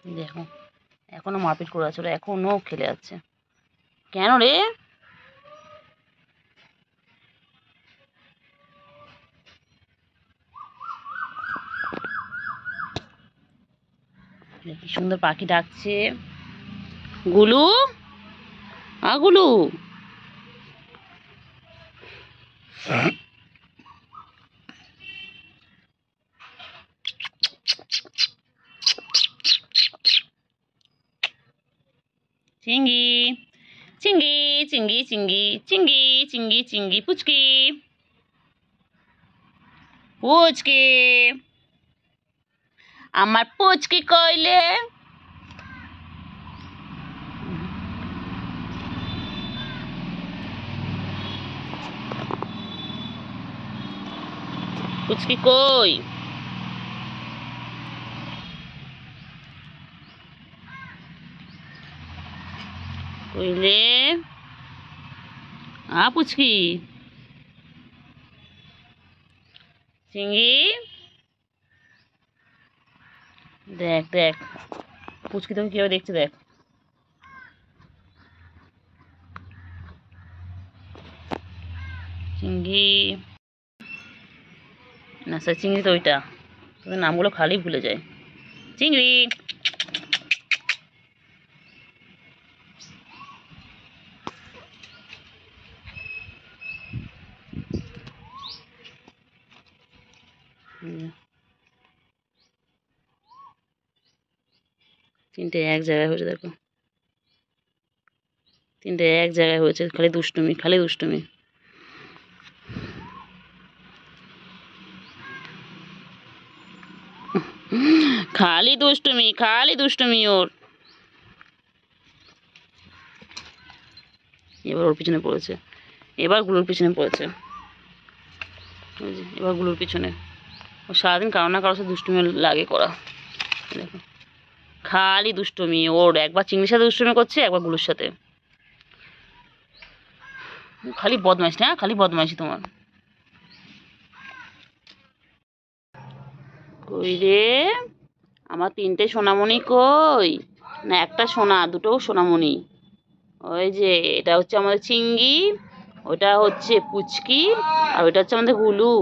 দেখো এখনো মারপিট করে আছে, ওরা এখনো খেলে যাচ্ছে। কেন রে? কি সুন্দর পাখি ডাকছে। গুলু, গুলু। চিঙ্গি চিঙ্গি চিঙ্গি চিঙ্গি চিঙ্গি চিঙ্গি চিঙ্গি পুচকি পুচকি, আমার পুচকি কইলে। পুচকি কই? কইলে পুচকি। চিঙ্গি, দেখ দেখ পুচকি তোকে কিভাবে দেখছে দেখ। চিঙ্গি না স্যার, চিংড়ি তো ওইটা, তোদের নামগুলো খালি ভুলে যায়। চিংড়ি, তিনটে এক জায়গায় হয়েছে দেখো, তিনটে এক জায়গায় হয়েছে, খালি দুষ্টুমি খালি দুষ্টুমি। খালি দুষ্টুমি খালি দুষ্টুমি ওর। এবার ওর পিছনে পড়েছে, এবার গুলোর পিছনে পড়েছে, এবার গুলোর পিছনে। ও সারাদিন কারো না কারোর সাথে দুষ্টুমি লাগে করা। দেখো খালি দুষ্টুমি ওর, একবার চিংড়ির সাথে দুষ্টুমি করছে, একবার গুলোর সাথে। খালি বদমাইশ না, খালি বদমাইশি তোমার। কই রে আমার তিনটে সোনামণি কই? না একটা সোনা, দুটো সোনামণি। ওই যে এটা হচ্ছে আমাদের চিঙ্গি, ওটা হচ্ছে পুচকি, আর ওইটা হচ্ছে আমাদের গুলু।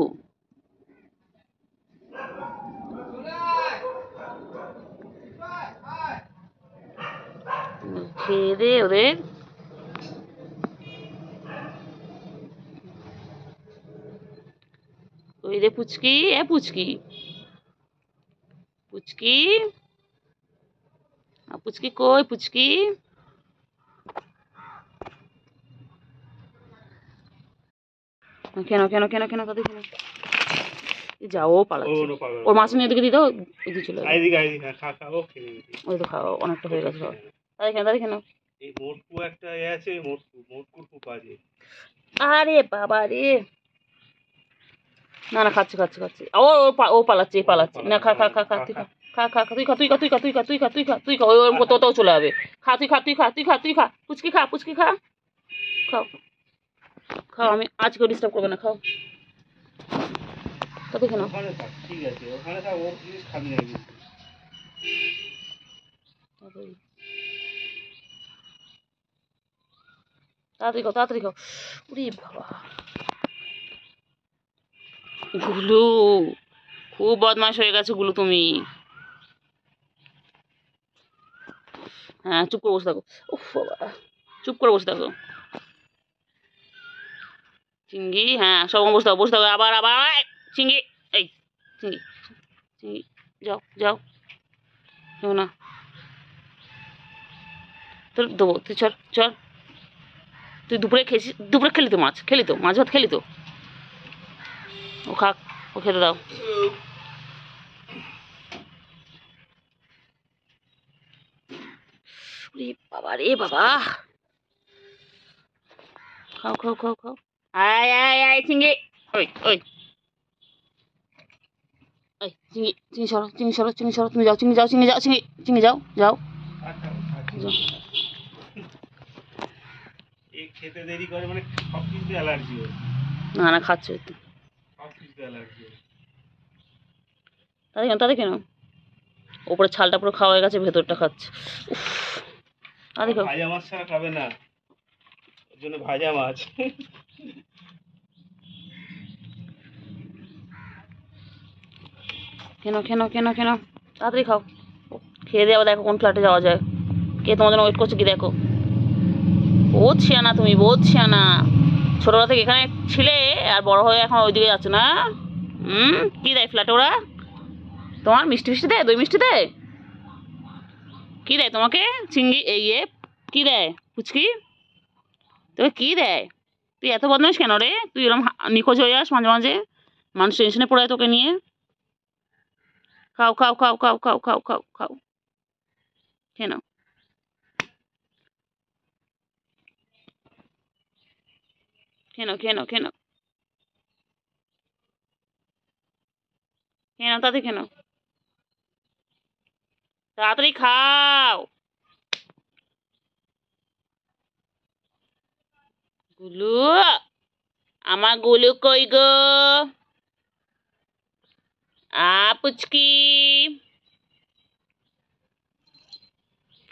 খেয়ে দে ওদের। ওই রে পুচকি, পুচকি পুচকি, পুচকি কই পুচকি? কেন কেন কেন কেন তাদের কেন? যাও পালাচ্ছে, ওর মাছ নিয়ে এদিকে দিয়ে দাও, এদিকে চলে ওই তো খাওয়া অনেকটা হয়ে গেছে। তাদের কেন তাদের কেন? আরে বাবা রে, না না খাচ্ছে খাচ্ছে খাচ্ছে, ও পালাচ্ছে পালাচ্ছে, না খা খা খা খা তুই খা খা খা তুই খা তুই খা তুই খা তুই খা তুই খা তুই খা তুই খা, ওই ওর কোথাও চলে যাবে। খা তুই খা তুই খা তুই খা তুই খা পুচকি খা পুচকি খা, খাও খাও, আমি আজকে ডিস্টার্ব করবে না, খাও। তাতে কেন? ঠিক আছে ওখানে থাক, ওর জিনিস খাবি না কিন্তু। তাড়াতাড়ি খাও তাড়াতাড়ি খাও। উরে বাবা, গুলু খুব বদমাশ হয়ে গেছে গুলু তুমি। হ্যাঁ চুপ করে বসে থাকো। উফ বাবা, চুপ করে বসে থাকো। চিঙ্গি, হ্যাঁ সব বসে থাকো বসে থাকো, আবার আবার চিঙ্গি, এই চিঙ্গি চিঙ্গি, যাও যাও যাও না, তোর দেবো তুই, চল চল। তুই দুপুরে খেয়েছিস, দুপুরে খেলি তো মাছ, খেলি তো মাছ ভাত খেলি তো, ও খাক, ও খেতে দাও। বাবা রে বাবা, খাও খাও খাও খাও। আয় আয় আয় চিঙ্গি, ওই ওই ওই চিঙ্গি, চিঙ্গি সরো চিঙ্গি সরো চিঙ্গি সরো, তুমি যাও চিঙ্গি যাও চিঙ্গি যাও চিঙ্গি চিঙ্গি যাও যাও। খেতে দেরি করে মানে সব কিছু অ্যালার্জি হয়। না না খাচ্ছে তো, সব কিছু অ্যালার্জি হয়। তাদের কেন তাদের কেন? ওপরে ছালটা পুরো খাওয়া হয়ে গেছে, ভেতরটা খাচ্ছে। উফ, দেখো ভাজা মাছ ছাড়া খাবে না, ওর জন্য ভাজা মাছ। কেন কেন কেন কেন তাড়াতাড়ি খাও, খেয়ে দিয়ে আবার দেখো কোন ফ্ল্যাটে যাওয়া যায়। কে তোমার জন্য ওয়েট করছে কি দেখো। বহুত শিয়ানা তুমি, বহুত শিয়ানা। ছোটবেলা থেকে এখানে ছিলে আর বড় হয়ে এখন ওইদিকে যাচ্ছ না। কি দেয় ফ্ল্যাটে ওরা তোমার? মিষ্টি মিষ্টি দেয়, দই মিষ্টি দেয়? কি দেয় তোমাকে? চিংড়ি এই কি দেয় পুচকি? তোকে কি দেয়? তুই এত বদমাইশ কেন রে? তুই এরকম নিখোঁজ হয়ে যাস মাঝে মাঝে, মানুষ টেনশনে পড়ে তোকে নিয়ে। খাও খাও খাও খাও খাও খাও খাও খাও, কেন কেন কেন কেন কেন তাতে কেন? তাড়াতাড়ি খাও। গুলু, আমার গুলু কই গো? পুচকি,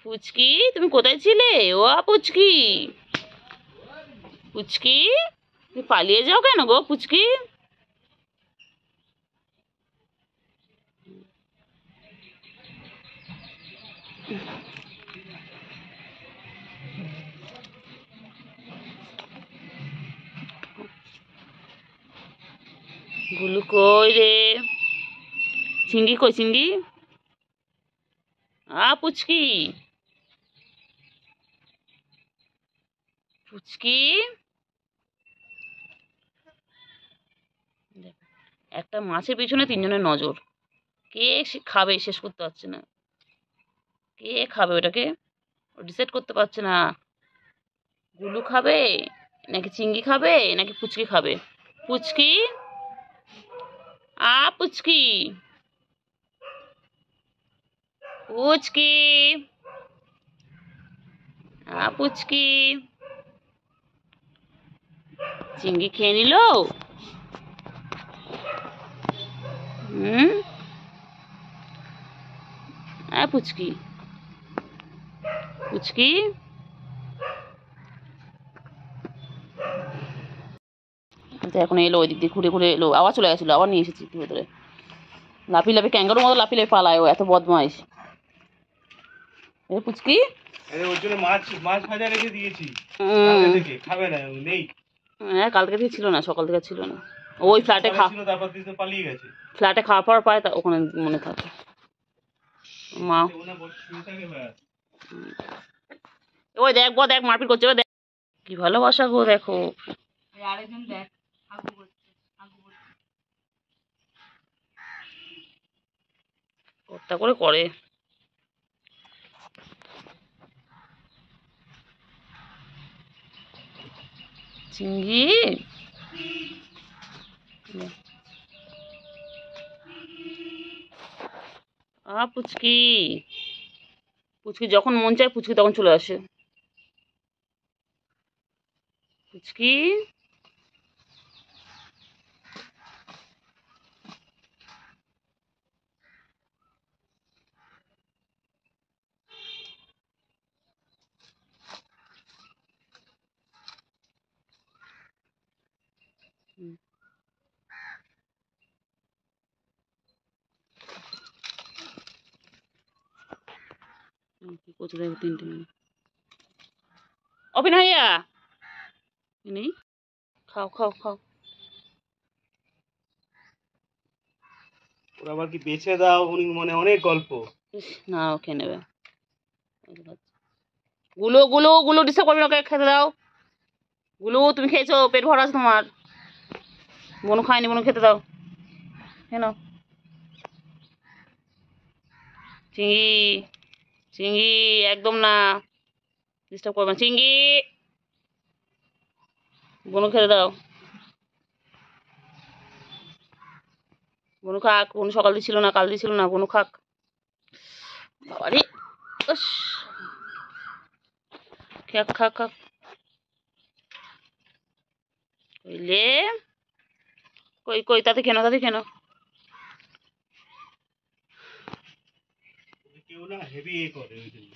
পুচকি তুমি কোথায় ছিলে? ও পুচকি, পুচকি তুমি পালিয়ে যাও কেন গো পুচকি? গুলু কই রে? চিংড়ি কই চিংড়ি? পুচকি, পুচকি একটা মাছের পিছনে তিনজনের নজর। কে খাবে শেষ করতে পারছে না, কে খাবে ওটাকে ডিসাইড করতে পারছে না। গুলু খাবে নাকি চিংড়ি খাবে নাকি পুচকি খাবে? পুচকি, পুচকি, পুচকি, পুচকি চিংড়ি খেয়ে নিল। পুচকি, পুচকি এখন এলো, ওই দিক দিয়ে ঘুরে ঘুরে এলো, আবার চলে গেছিলো, আবার নিয়ে এসেছি ভেতরে। লাফি লাফি ক্যাঙ্গারুর মতো লাফি লাফি পালায়, ও এত বদমাইশ। পুচকি, ওর জন্য মাছ মাছ ভাজা রেখে দিয়েছি, খাবে না, নেই। হ্যাঁ কালকে থেকে ছিল না, সকাল থেকে ছিল না। ওই ফ্ল্যাটে তারপর দিতে পালিয়ে গেছে। ফ্ল্যাটে খাওয়ার পর পায় তা ওখানে মনে থাকে। মা ওই দেখ গো, দেখ মারপিট করছে, দেখ কি ভালোবাসা গো, দেখো আরেকজন দেখ কর্তা করে করে। চিংড়ি, পুচকি, পুচকি যখন মন চায় পুচকি তখন চলে আসে। পুচকি, কি করছে দেখো, তিনটে অভিনয়া নেই। খাও খাও খাও। ওরা আবার কি বেছে দাও, উনি মনে অনেক গল্প। না ও খেয়ে নেবে। গুলো গুলো গুলো ডিস্টার্ব করবে না, খেতে দাও। গুলো তুমি খেয়েছো, পেট ভরা আছে তোমার। বনু খায়নি, বনু খেতে দাও। কেন? চিংড়ি, চিংড়ি একদম না, ডিস্টার্ব করবে না চিংড়ি। বনু খেতে দাও। বনু খাক, বনু সকাল দিয়ে ছিল না, কাল দিয়ে ছিল না, বনু খাক। বাবারে, খাক খাক খাক। কইলে কই কই, তাতে কেন, তাতে কেন? হেভি করে ওই জন্য।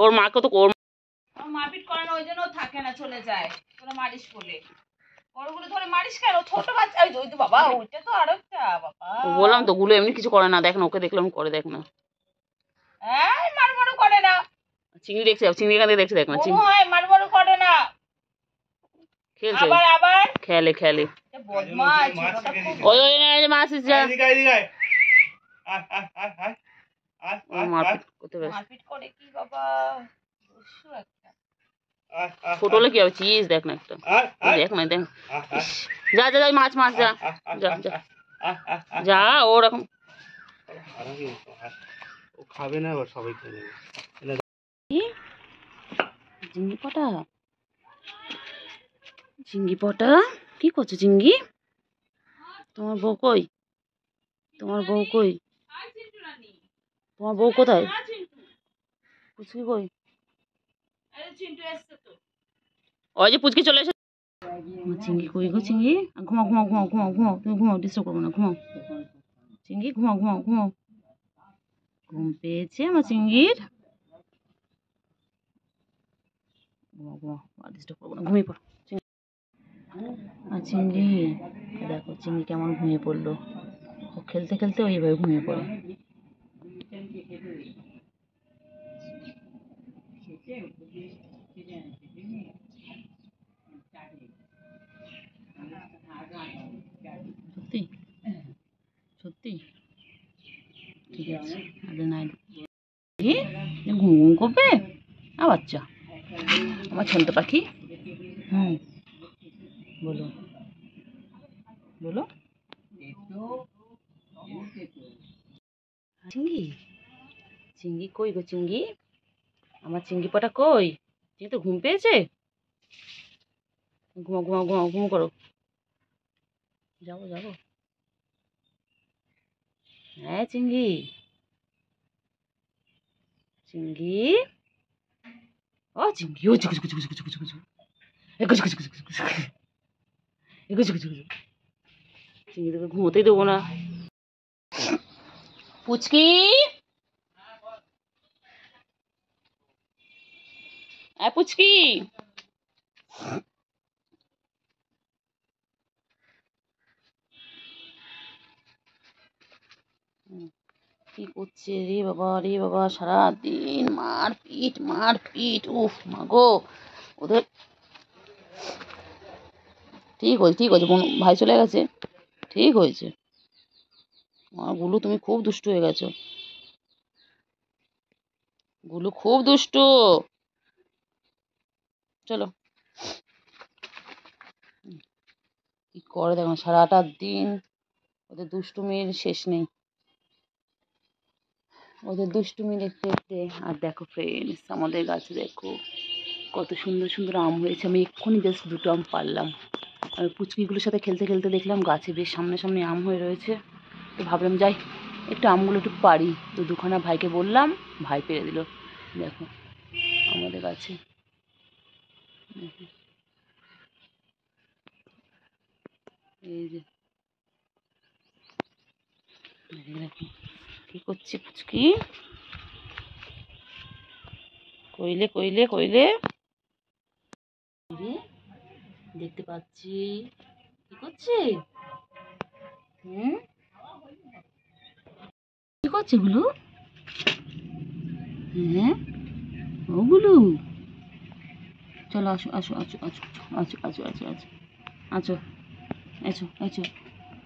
ওর মাকে তো মারপিট করে না, ওই জন্য থাকে না, চলে যায়। তোরা মারিস বলে বড়গুলো ধরে মারিস কেন? ছোট বাচ্চা। ওই তো বাবা, ওইটা তো আরেকটা বাবা। বললাম তো গুলো এমনি কিছু করে না, দেখ না, ওকে দেখলাম করে, দেখ না। মারমারু করে না। চিংড়ি দেখছে, চিংড়ি এখান থেকে দেখছে, দেখ না, চিংড়ি মারমারু করে না, খেলছে, আবার আবার খেলে খেলে। বদমাশ, ওই ওই মাছ যা এদিকে এদিকে আয় আয় আয় আয় আয় আয় মারপিট করতে ব্যস্ত। মারপিট করে কি বাবা, দুষ্টু একটা। ছোট হলে কি হবে, চিজ দেখ না একটা, দেখ না, দেখ। যা যা যা, মাছ মাছ, যা যা যা যা, ওর এখন ও খাবে না, আবার সবাই খেয়ে নেবে। চিংড়ি পটা, চিংড়ি পটা কি করছো চিংড়ি? তোমার বউ কই? তোমার বউ কই? তোমার বউ কোথায়? পুচকি কই? ওই যে পুচকি চলে এসে। চিংড়ি কই গো চিংড়ি? ঘুমাও ঘুমাও ঘুমাও ঘুমাও ঘুমাও, তুমি ঘুমাও, ডিস্টার্ব করবো না, ঘুমাও চিংড়ি, ঘুমাও ঘুমাও ঘুমাও। ঘুম পেয়েছে আমার চিংড়ির? ঘুমাও ঘুমাও, ডিস্টার্ব করবো না, ঘুমিয়ে পড়ো। আর চিংড়ি দেখো, চিংড়ি কেমন ঘুমিয়ে পড়লো। ও খেলতে খেলতে ওইভাবে ঘুমিয়ে পড়ে। সত্যি সত্যি ঠিক আছে, নাই ঘুম ঘুম করবে বাচ্চা আমার ছোট পাখি। বলো বলো। চিংড়ি, চিংড়ি কই গো চিংড়ি? আমার চিংড়ি পাটা কই? চিংড়ি তো ঘুম পেয়েছে। ঘুমাও ঘুমাও ঘুমাও, ঘুম করো। যাবো যাবো। হ্যাঁ চিংড়ি, চিংড়ি, ও চিংড়ি, ও চিকু চিকু চিকু চিকু চিকু চিকু, এগো চিকু চিকু চিকু চিকু, এগো চিকু চিকু চিকু। চিংড়ি তোকে ঘুমোতেই দেবো না। পুচকি, পুচকি, কি করছে রে বাবা, রে বাবা, সারাদিন মারপিট মারপিট, উফ মাগো। ওদের ঠিক হয়েছে, ঠিক হয়েছে, ভাই চলে গেছে, ঠিক হয়েছে। গুলু তুমি খুব দুষ্টু হয়ে গেছো, গুলু খুব দুষ্টু। চলো, কি করে দেখো, সারাটা দিন ওদের দুষ্টুমির শেষ নেই, ওদের দুষ্টুমি দেখতে দেখতে। আর দেখো ফ্রেন্ডস, আমাদের গাছে দেখো কত সুন্দর সুন্দর আম হয়েছে। আমি এক্ষুনি জাস্ট দুটো আম পারলাম। আমি পুচকিগুলোর সাথে খেলতে খেলতে দেখলাম গাছে বেশ সামনে সামনে আম হয়ে রয়েছে। তো ভাবলাম যাই একটু আমগুলো একটু পারি। তো দুখানা ভাইকে বললাম, ভাই পেরে দিল। দেখো আমাদের গাছে, এই যে দেখো কি করছে পুচকি, কইলে কইলে কইলে দেখতে পাচ্ছি কি করছে। কি করছে গুলু? হ্যাঁ ওগুলো, চলো আসো আসো আসো আসো আসো আসো আসো আসো আছো এসো এসো,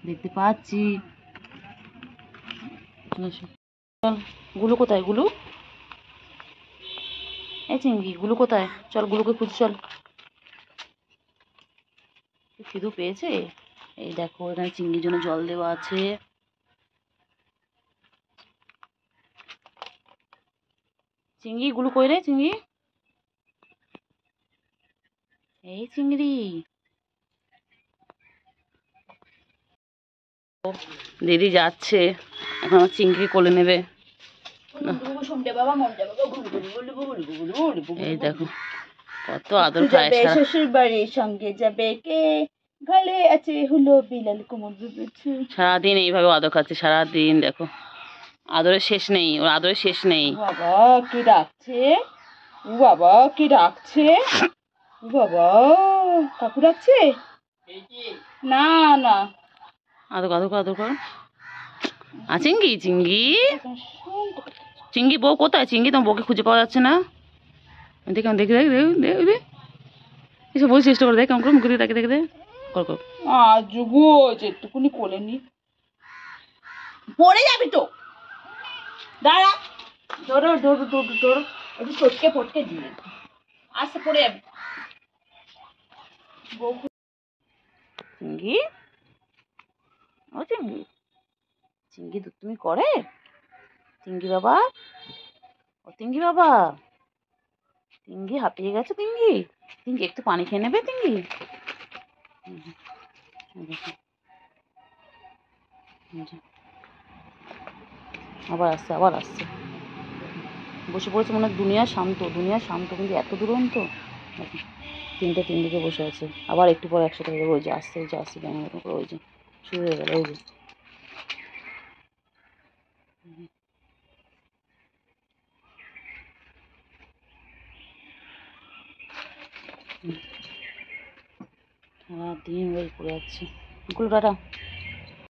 দেখতে পাচ্ছি, চল গুলু কোথায়? গুলু, এই চিংড়ি, গুলু কোথায়? চল গুলুকে খুঁজ, চল। খিদু পেয়েছে। এই দেখো এখানে চিংড়ির জন্য জল দেওয়া আছে। চিংড়ি, গুলু কই রে চিংড়ি? এই চিংড়ি, দিদি যাচ্ছে এখন আমার চিংড়ি কোলে নেবে। এই দেখো কত আদর খায়। শ্বশুর বাড়ির সঙ্গে যাবে কে, ভালে আছে হলো বিলাল কোমর বেঁধেছে। সারাদিন এইভাবে আদর খাচ্ছে, সারাদিন দেখো আদরের শেষ নেই, ওর আদরের শেষ নেই। বাবা কে ডাকছে, ও বাবা কে ডাকছে, ও বাবা কাকু ডাকছে, না না আদর কর, আদর কর, আদর কর। চিঙ্গি চিঙ্গি চিঙ্গি বউ কোথায়? চিঙ্গি তোমার বউকে খুঁজে পাওয়া যাচ্ছে না। দেখে দেখে দেখ দেখ দেখ দেখ এসব বই চেষ্টা করে দেখ কেমন করে মুখে দিয়ে তাকে দেখে দে কর কর। আজ গো যেটুকুনি কোলে নি, পড়ে যাবি তো, দাঁড়া, ধরো ধরো ধরো ধরো, একটু ফটকে ফটকে দিয়ে আস্তে পড়ে যাবি। চিঙ্গি, ও চিঙ্গি, চিঙ্গি দুধ তুমি করে? চিঙ্গি বাবা, ও চিঙ্গি বাবা, চিঙ্গি হাঁপিয়ে গেছে। চিঙ্গি, চিঙ্গি একটু পানি খেয়ে নেবে চিঙ্গি। আবার আসছে, আবার আসছে, বসে পড়েছে মনে হয়। দুনিয়া শান্ত, দুনিয়া শান্ত, কিন্তু এত দুরন্ত। তিনটে তিন দিকে বসে আছে, আবার একটু পরে একসাথে হয়ে যাবে। ওই যে আসছে, ওই যে আসছে, ব্যাঙের মতো করে, ওই যে শুরু হয়ে গেল, ওই যে। সারাদিন ওই করে যাচ্ছে। টাটা।